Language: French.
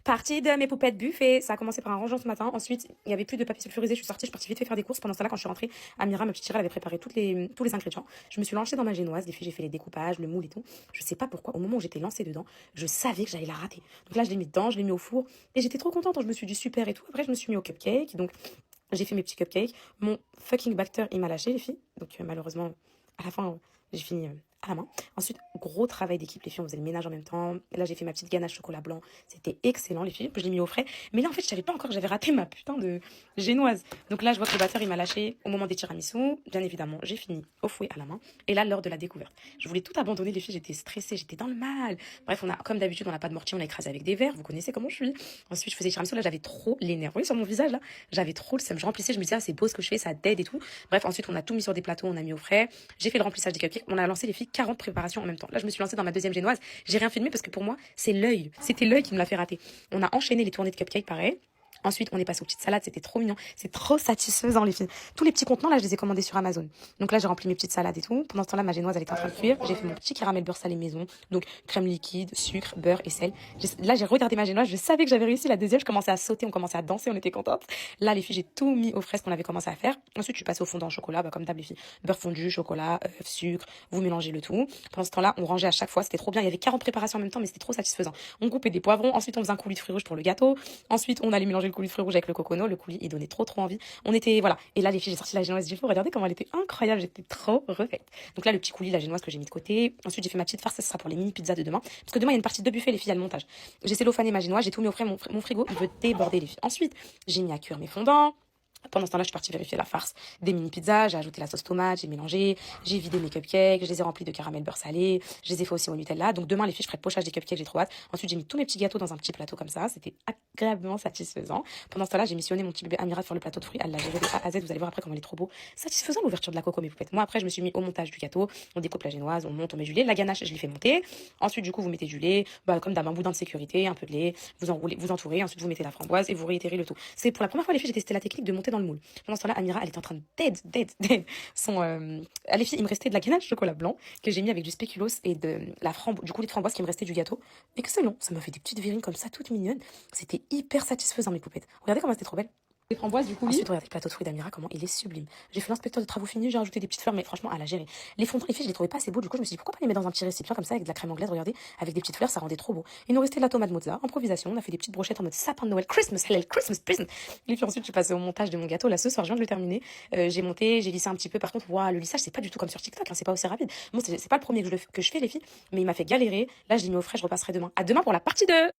Partie de mes poupettes buffet. Ça a commencé par un rangement ce matin. Ensuite, il y avait plus de papier sulfurisé. Je suis sortie, je suis partie vite fait faire des courses. Pendant ce temps-là, quand je suis rentrée, Amira, ma petite sœur, elle avait préparé tous les ingrédients. Je me suis lancée dans ma génoise. Les filles, j'ai fait les découpages, le moule et tout. Je sais pas pourquoi, au moment où j'étais lancée dedans, je savais que j'allais la rater. Donc là, je l'ai mis dedans, je l'ai mis au four. Et j'étais trop contente. Je me suis dit super et tout. Après, je me suis mis au cupcake. Donc, j'ai fait mes petits cupcakes. Mon fucking batter, il m'a lâché, les filles. Donc, malheureusement, à la fin, j'ai fini à la main. Ensuite, gros travail d'équipe, les filles, on faisait le ménage en même temps. Là, j'ai fait ma petite ganache chocolat blanc. C'était excellent, les filles. Je l'ai mis au frais. Mais là, en fait, je savais pas encore que j'avais raté ma putain de génoise. Donc là, je vois que le batteur, il m'a lâché au moment des tiramisu. Bien évidemment, j'ai fini au fouet à la main. Et là, lors de la découverte. Je voulais tout abandonner, les filles. J'étais stressée, j'étais dans le mal. Bref, comme d'habitude, on n'a pas de mortier, on l'a écrasé avec des verres. Vous connaissez comment je suis. Ensuite, je faisais tiramisu. Là, j'avais trop les nerfs. Vous voyez, sur mon visage, là, j'avais trop le seum. Je remplissais, je me disais, ah, c'est beau ce que je fais, ça t'aide et tout. Bref, ensuite, on a tout mis sur des plateaux, on a mis au frais. J'ai fait le remplissage des cupcakes. On a lancé, les filles, 40 préparations en même temps. Là, je me suis lancée dans ma deuxième génoise. J'ai rien filmé parce que pour moi, c'est l'œil. C'était l'œil qui me l'a fait rater. On a enchaîné les tournées de cupcakes, pareil. Ensuite, on est passé aux petites salades, c'était trop mignon. C'est trop satisfaisant, les filles. Tous les petits contenants, là, je les ai commandés sur Amazon. Donc là, j'ai rempli mes petites salades et tout. Pendant ce temps-là, ma génoise, elle était en train de cuire. J'ai fait mon petit caramel beurre salé maison. Donc, crème liquide, sucre, beurre et sel. Là, j'ai regardé ma génoise. Je savais que j'avais réussi la deuxième. Je commençais à sauter, on commençait à danser, on était contentes. Là, les filles, j'ai tout mis aux fraises qu'on avait commencé à faire. Ensuite, je suis passée au fondant au chocolat, comme d'hab, les filles. Beurre fondu, chocolat, sucre. Vous mélangez le tout. Pendant ce temps-là, on rangeait à chaque fois. C'était trop bien. Il y avait 40 préparations en même temps, mais c'était trop satisfaisant. On coupait des poivrons. Ensuite, on faisait un coulis de fruits rouges pour le gâteau. Ensuite, on allait mélanger le coulis de fruits rouges avec le coco. Le coulis, il donnait trop envie. On était, voilà. Et là, les filles, j'ai sorti la génoise du four. Regardez comment elle était incroyable. J'étais trop refaite. Donc là, le petit coulis, la génoise que j'ai mis de côté. Ensuite, j'ai fait ma petite farce. Ça sera pour les mini pizzas de demain. Parce que demain, il y a une partie de buffet, les filles, à le montage. J'ai cellophané ma génoise. J'ai tout mis au frais. Mon frigo, il veut déborder, les filles. Ensuite, j'ai mis à cuire mes fondants. Pendant ce temps-là, je suis partie vérifier la farce des mini pizzas. J'ai ajouté la sauce tomate, j'ai mélangé, j'ai vidé mes cupcakes, je les ai remplis de caramel beurre salé, je les ai fait aussi au Nutella. Donc demain, les filles, je ferai le pochage des cupcakes, j'ai trop hâte. Ensuite, j'ai mis tous mes petits gâteaux dans un petit plateau comme ça. C'était agréablement satisfaisant. Pendant ce temps-là, j'ai missionné mon petit bébé Amira sur le plateau de fruits. Elle l'a géré de A à Z. Vous allez voir après comment elle est trop beau. Satisfaisant l'ouverture de la coco, mes poupettes. Moi, après, je me suis mis au montage du gâteau. On découpe la génoise, on monte, on met du lait. La ganache, je l'ai fait monter. Ensuite, du coup, vous mettez du lait, comme d'hab, un boudin de sécurité, un peu de lait. Vous enroulez, vous entourez. Ensuite, vous mettez la framboise et vous réitérez le tout. C'est pour la première fois, les filles, j'ai testé la technique de monter dans le moule. Pendant ce temps-là, Amira, elle était en train de dead. Les filles, il me restait de la ganache chocolat blanc que j'ai mis avec du spéculoos et du coulis de framboise qui me restait du gâteau. Excellent. Ça m'a fait des petites verrines comme ça, toutes mignonnes. C'était hyper satisfaisant, mes poupettes. Regardez comment c'était trop belle. Les framboises, du coup, oui. Ensuite, regardez le plateau de fruits d'Amira, comment il est sublime. J'ai fait l'inspecteur de travaux finis, j'ai rajouté des petites fleurs, mais franchement, elle a géré. Les fondants, les filles, je les trouvais pas assez beaux. Du coup, je me suis dit, pourquoi pas les mettre dans un petit récipient comme ça, avec de la crème anglaise, regardez, avec des petites fleurs, ça rendait trop beau. Il nous restait de la tomate mozza, improvisation. On a fait des petites brochettes en mode sapin de Noël, Christmas, Hallel, Christmas present. Et puis ensuite, je suis passée au montage de mon gâteau. Là, ce soir, je viens de le terminer. J'ai monté, j'ai lissé un petit peu. Par contre, le lissage, c'est pas du tout comme sur TikTok, hein, c'est pas aussi rapide. Moi, c'est pas le premier que je fais, les filles, mais il m'a fait galérer. Là, je l'ai mis au frais, je repasserai demain. À demain pour la partie 2.